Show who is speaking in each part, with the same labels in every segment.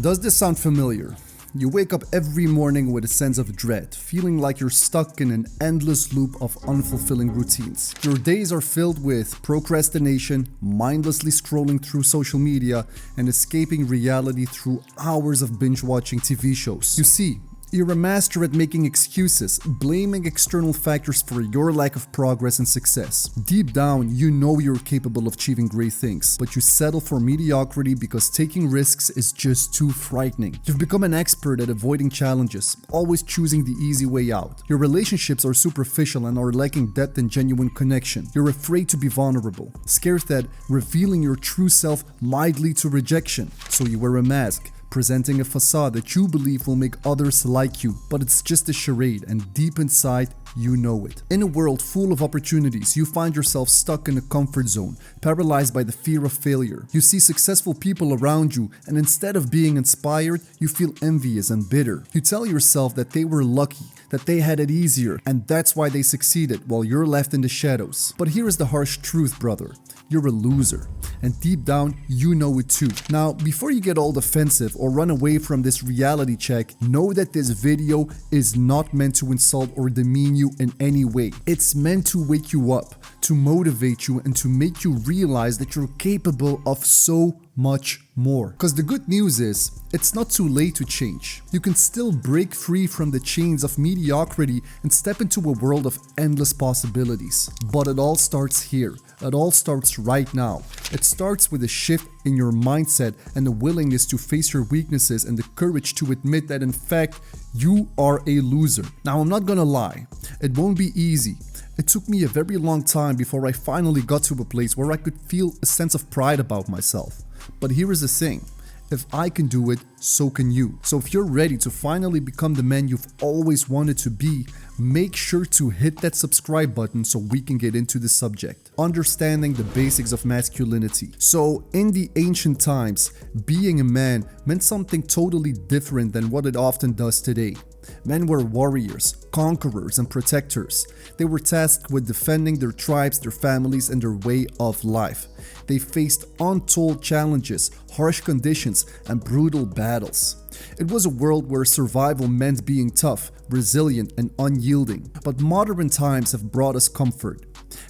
Speaker 1: Does this sound familiar? You wake up every morning with a sense of dread, feeling like you're stuck in an endless loop of unfulfilling routines. Your days are filled with procrastination, mindlessly scrolling through social media, and escaping reality through hours of binge-watching TV shows. You see, you're a master at making excuses, blaming external factors for your lack of progress and success. Deep down, you know you're capable of achieving great things, but you settle for mediocrity because taking risks is just too frightening. You've become an expert at avoiding challenges, always choosing the easy way out. Your relationships are superficial and are lacking depth and genuine connection. You're afraid to be vulnerable, scared that revealing your true self might lead to rejection, so you wear a mask, presenting a facade that you believe will make others like you, but it's just a charade, and deep inside, you know it. In a world full of opportunities, you find yourself stuck in a comfort zone, paralyzed by the fear of failure. You see successful people around you, and instead of being inspired, you feel envious and bitter. You tell yourself that they were lucky, that they had it easier, and that's why they succeeded while you're left in the shadows. But here is the harsh truth, brother. You're a loser. And deep down, you know it too. Now, before you get all defensive or run away from this reality check, know that this video is not meant to insult or demean you in any way. It's meant to wake you up, to motivate you, and to make you realize that you're capable of so much more. Because the good news is, it's not too late to change. You can still break free from the chains of mediocrity and step into a world of endless possibilities. But it all starts here. It all starts right now. It starts with a shift in your mindset and the willingness to face your weaknesses and the courage to admit that in fact, you are a loser. Now, I'm not gonna lie, it won't be easy. It took me a very long time before I finally got to a place where I could feel a sense of pride about myself. But here is the thing. If I can do it, so can you. So if you're ready to finally become the man you've always wanted to be, make sure to hit that subscribe button so we can get into the subject. Understanding the basics of masculinity. So in the ancient times, being a man meant something totally different than what it often does today. Men were warriors, conquerors, and protectors. They were tasked with defending their tribes, their families, and their way of life. They faced untold challenges, harsh conditions, and brutal battles. It was a world where survival meant being tough, resilient, and unyielding. But modern times have brought us comfort.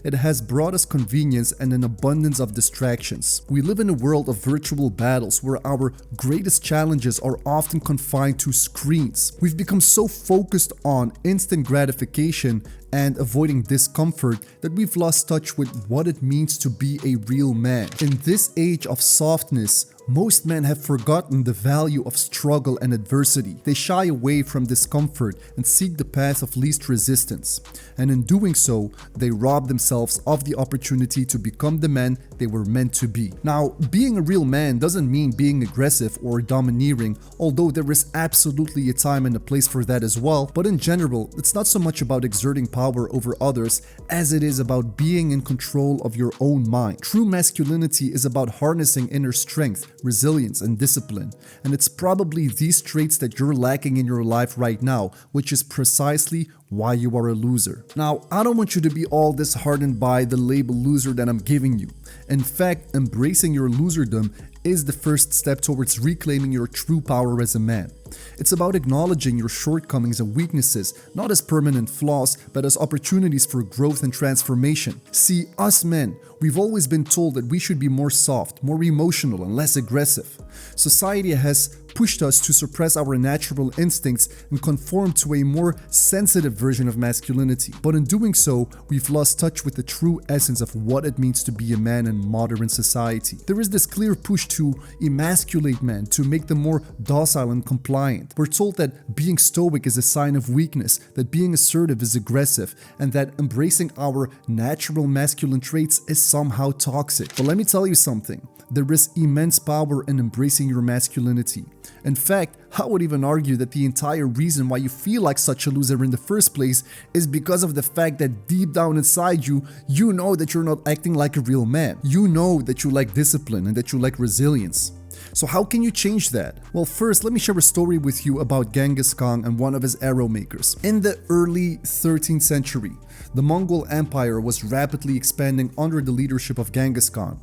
Speaker 1: It has brought us convenience and an abundance of distractions. We live in a world of virtual battles where our greatest challenges are often confined to screens. We've become so focused on instant gratification and avoiding discomfort that we've lost touch with what it means to be a real man. In this age of softness, most men have forgotten the value of struggle and adversity. They shy away from discomfort and seek the path of least resistance. And in doing so, they rob themselves of the opportunity to become the men they were meant to be. Now, being a real man doesn't mean being aggressive or domineering, although there is absolutely a time and a place for that as well. But in general, it's not so much about exerting power over others as it is about being in control of your own mind. True masculinity is about harnessing inner strength, resilience, and discipline. And it's probably these traits that you're lacking in your life right now, which is precisely why you are a loser. Now, I don't want you to be all disheartened by the label loser that I'm giving you. In fact, embracing your loserdom is the first step towards reclaiming your true power as a man. It's about acknowledging your shortcomings and weaknesses, not as permanent flaws, but as opportunities for growth and transformation. See, us men, we've always been told that we should be more soft, more emotional, and less aggressive. Society has pushed us to suppress our natural instincts and conform to a more sensitive version of masculinity. But in doing so, we've lost touch with the true essence of what it means to be a man in modern society. There is this clear push to emasculate men, to make them more docile and compliant. We're told that being stoic is a sign of weakness, that being assertive is aggressive, and that embracing our natural masculine traits is somehow toxic. But let me tell you something. There is immense power in embracing your masculinity. In fact, I would even argue that the entire reason why you feel like such a loser in the first place is because of the fact that deep down inside you, you know that you're not acting like a real man. You know that you lack discipline and that you lack resilience. So how can you change that? Well, first, let me share a story with you about Genghis Khan and one of his arrow makers. In the early 13th century, the Mongol Empire was rapidly expanding under the leadership of Genghis Khan.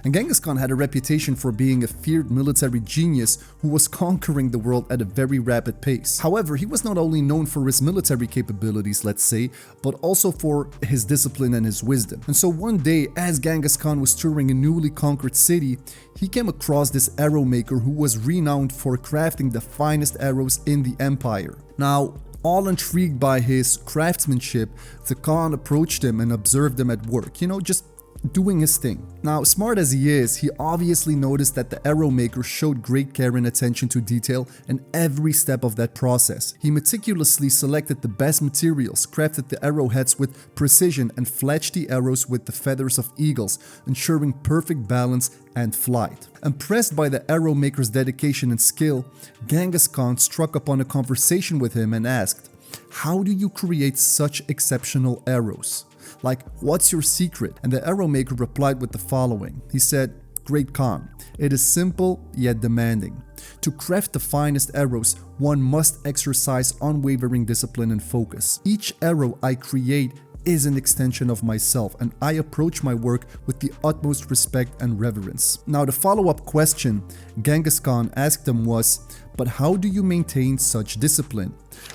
Speaker 1: And Genghis Khan had a reputation for being a feared military genius who was conquering the world at a very rapid pace. However, he was not only known for his military capabilities, let's say, but also for his discipline and his wisdom. And so one day, as Genghis Khan was touring a newly conquered city, he came across this arrow maker who was renowned for crafting the finest arrows in the empire. Now, all intrigued by his craftsmanship, the Khan approached him and observed him at work, just doing his thing. Now, smart as he is, he obviously noticed that the arrow maker showed great care and attention to detail in every step of that process. He meticulously selected the best materials, crafted the arrowheads with precision, and fletched the arrows with the feathers of eagles, ensuring perfect balance and flight. Impressed by the arrow maker's dedication and skill, Genghis Khan struck upon a conversation with him and asked, "How do you create such exceptional arrows? Like, what's your secret?" And the arrow maker replied with the following. He said, "Great Khan, it is simple yet demanding. To craft the finest arrows, one must exercise unwavering discipline and focus. Each arrow I create is an extension of myself, and I approach my work with the utmost respect and reverence." Now, the follow-up question Genghis Khan asked him was, "But how do you maintain such discipline?"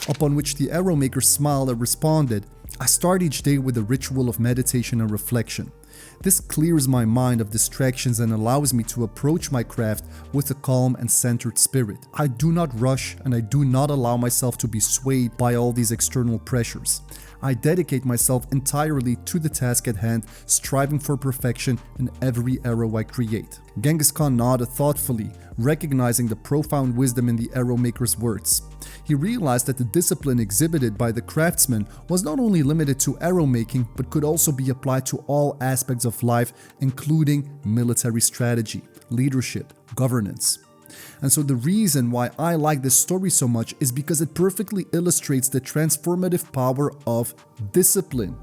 Speaker 1: Upon which the arrow maker smiled and responded, "I start each day with a ritual of meditation and reflection. This clears my mind of distractions and allows me to approach my craft with a calm and centered spirit. I do not rush and I do not allow myself to be swayed by all these external pressures. I dedicate myself entirely to the task at hand, striving for perfection in every arrow I create." Genghis Khan nodded thoughtfully, recognizing the profound wisdom in the arrow maker's words. He realized that the discipline exhibited by the craftsman was not only limited to arrow making, but could also be applied to all aspects of life, including military strategy, leadership, governance. And so the reason why I like this story so much is because it perfectly illustrates the transformative power of discipline.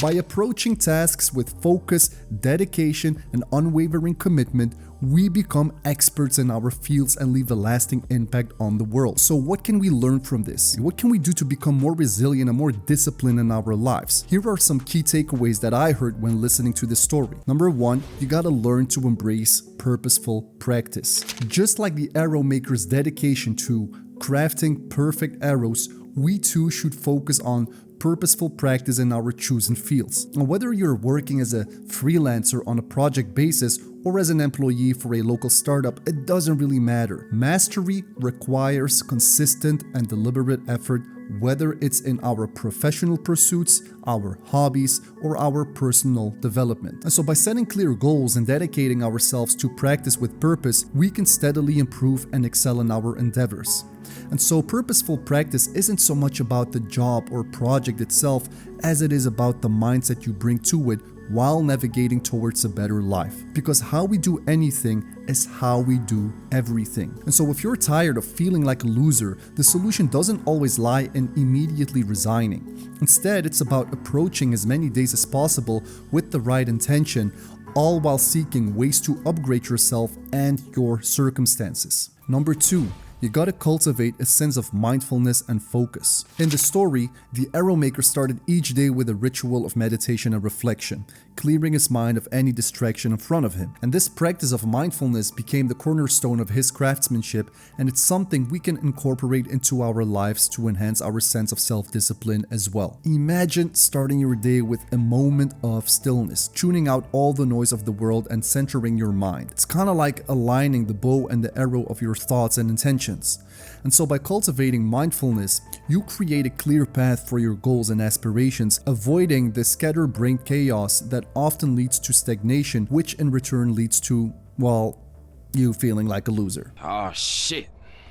Speaker 1: By approaching tasks with focus, dedication, and unwavering commitment, we become experts in our fields and leave a lasting impact on the world. So what can we learn from this? What can we do to become more resilient and more disciplined in our lives? Here are some key takeaways that I heard when listening to this story. Number one, you gotta learn to embrace purposeful practice. Just like the arrow maker's dedication to crafting perfect arrows, we too should focus on purposeful practice in our chosen fields. And whether you're working as a freelancer on a project basis or as an employee for a local startup, it doesn't really matter. Mastery requires consistent and deliberate effort, whether it's in our professional pursuits, our hobbies, or our personal development. And so by setting clear goals and dedicating ourselves to practice with purpose, we can steadily improve and excel in our endeavors. And so purposeful practice isn't so much about the job or project itself as it is about the mindset you bring to it while navigating towards a better life. Because how we do anything is how we do everything. And so if you're tired of feeling like a loser, the solution doesn't always lie in immediately resigning. Instead, it's about approaching as many days as possible with the right intention, all while seeking ways to upgrade yourself and your circumstances. Number two, you gotta cultivate a sense of mindfulness and focus. In the story, the arrow maker started each day with a ritual of meditation and reflection, clearing his mind of any distraction in front of him. And this practice of mindfulness became the cornerstone of his craftsmanship, and it's something we can incorporate into our lives to enhance our sense of self-discipline as well. Imagine starting your day with a moment of stillness, tuning out all the noise of the world and centering your mind. It's kind of like aligning the bow and the arrow of your thoughts and intentions. And so by cultivating mindfulness, you create a clear path for your goals and aspirations, avoiding the scatterbrained chaos that often leads to stagnation, which in return leads to, well, you feeling like a loser.
Speaker 2: Oh shit,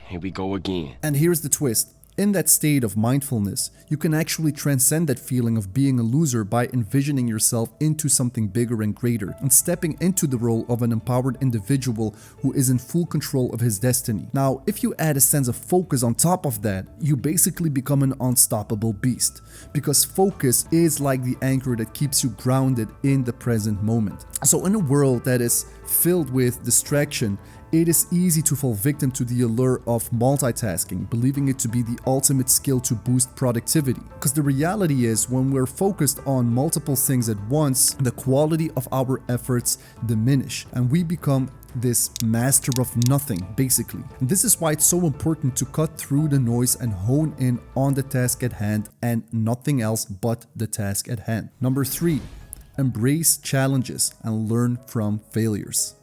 Speaker 2: here we go again.
Speaker 1: And here's the twist. In that state of mindfulness, you can actually transcend that feeling of being a loser by envisioning yourself into something bigger and greater and stepping into the role of an empowered individual who is in full control of his destiny. Now, if you add a sense of focus on top of that, you basically become an unstoppable beast, because focus is like the anchor that keeps you grounded in the present moment. So in a world that is filled with distraction, it is easy to fall victim to the allure of multitasking, believing it to be the ultimate skill to boost productivity. Because the reality is, when we're focused on multiple things at once, the quality of our efforts diminish and we become this master of nothing, basically. And this is why it's so important to cut through the noise and hone in on the task at hand and nothing else but the task at hand. Number 3, embrace challenges and learn from failures.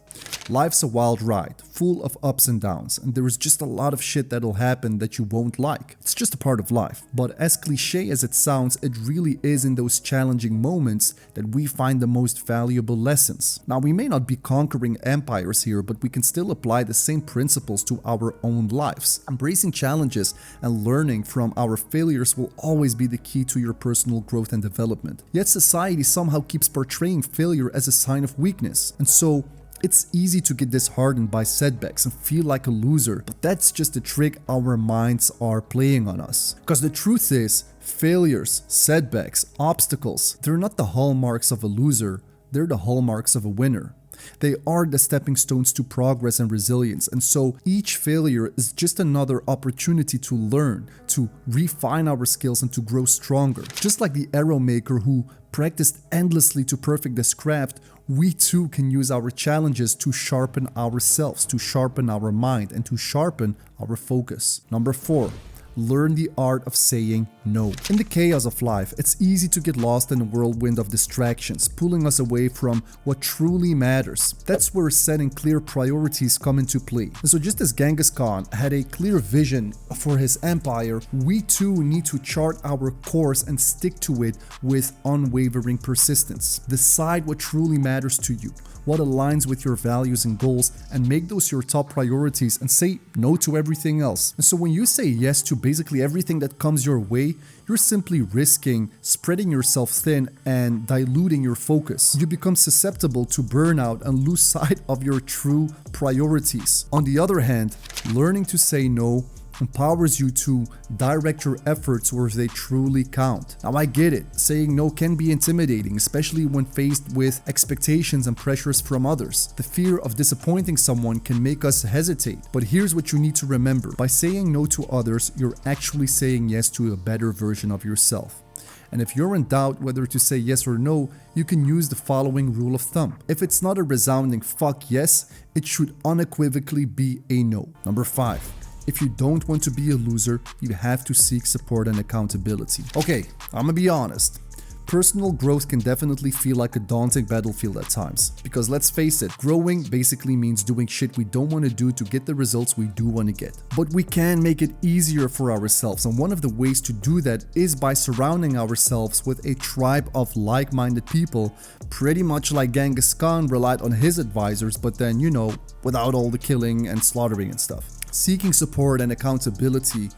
Speaker 1: Life's a wild ride, full of ups and downs, and there is just a lot of shit that'll happen that you won't like. It's just a part of life. But as cliche as it sounds, it really is in those challenging moments that we find the most valuable lessons. Now, we may not be conquering empires here, but we can still apply the same principles to our own lives. Embracing challenges and learning from our failures will always be the key to your personal growth and development. Yet society somehow keeps portraying failure as a sign of weakness, and so it's easy to get disheartened by setbacks and feel like a loser, but that's just a trick our minds are playing on us. Because the truth is, failures, setbacks, obstacles, they're not the hallmarks of a loser, they're the hallmarks of a winner. They are the stepping stones to progress and resilience, and so each failure is just another opportunity to learn, to refine our skills and to grow stronger. Just like the arrow maker who practiced endlessly to perfect this craft, we too can use our challenges to sharpen ourselves, to sharpen our mind, and to sharpen our focus. Number 4, learn the art of saying no. In the chaos of life, it's easy to get lost in a whirlwind of distractions, pulling us away from what truly matters. That's where setting clear priorities come into play. And so just as Genghis Khan had a clear vision for his empire, we too need to chart our course and stick to it with unwavering persistence. Decide what truly matters to you, what aligns with your values and goals, and make those your top priorities and say no to everything else. And so when you say yes to basically everything that comes your way, you're simply risking spreading yourself thin and diluting your focus. You become susceptible to burnout and lose sight of your true priorities. On the other hand, learning to say no empowers you to direct your efforts where they truly count. Now, I get it, saying no can be intimidating, especially when faced with expectations and pressures from others. The fear of disappointing someone can make us hesitate, but here's what you need to remember. By saying no to others, you're actually saying yes to a better version of yourself. And if you're in doubt whether to say yes or no, you can use the following rule of thumb. If it's not a resounding fuck yes, it should unequivocally be a no. Number 5. If you don't want to be a loser, you have to seek support and accountability. Okay, I'm gonna be honest. Personal growth can definitely feel like a daunting battlefield at times. Because let's face it, growing basically means doing shit we don't want to do to get the results we do want to get. But we can make it easier for ourselves, and one of the ways to do that is by surrounding ourselves with a tribe of like-minded people, pretty much like Genghis Khan relied on his advisors, but then, you know, without all the killing and slaughtering and stuff. Seeking support and accountability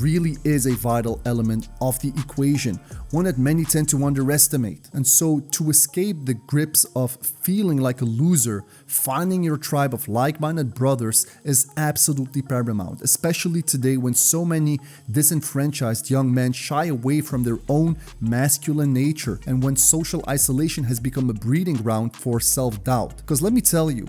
Speaker 1: really is a vital element of the equation, one that many tend to underestimate. And so to escape the grips of feeling like a loser, finding your tribe of like-minded brothers is absolutely paramount, especially today when so many disenfranchised young men shy away from their own masculine nature and when social isolation has become a breeding ground for self-doubt. Because let me tell you,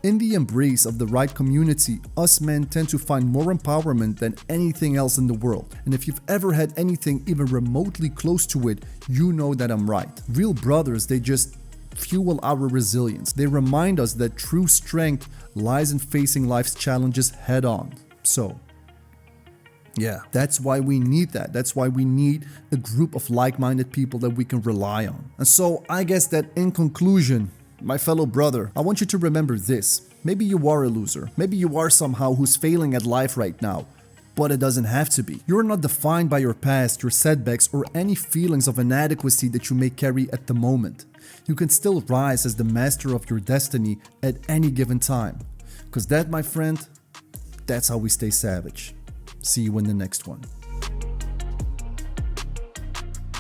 Speaker 1: in the embrace of the right community, us men tend to find more empowerment than anything else in the world. And if you've ever had anything even remotely close to it, you know that I'm right. Real brothers, they just fuel our resilience. They remind us that true strength lies in facing life's challenges head on. So, yeah, that's why we need that. That's why we need a group of like-minded people that we can rely on. And so I guess that in conclusion, my fellow brother, I want you to remember this. Maybe you are a loser. Maybe you are somehow who's failing at life right now. But it doesn't have to be. You're not defined by your past, your setbacks, or any feelings of inadequacy that you may carry at the moment. You can still rise as the master of your destiny at any given time. Because that, my friend, that's how we stay savage. See you in the next one.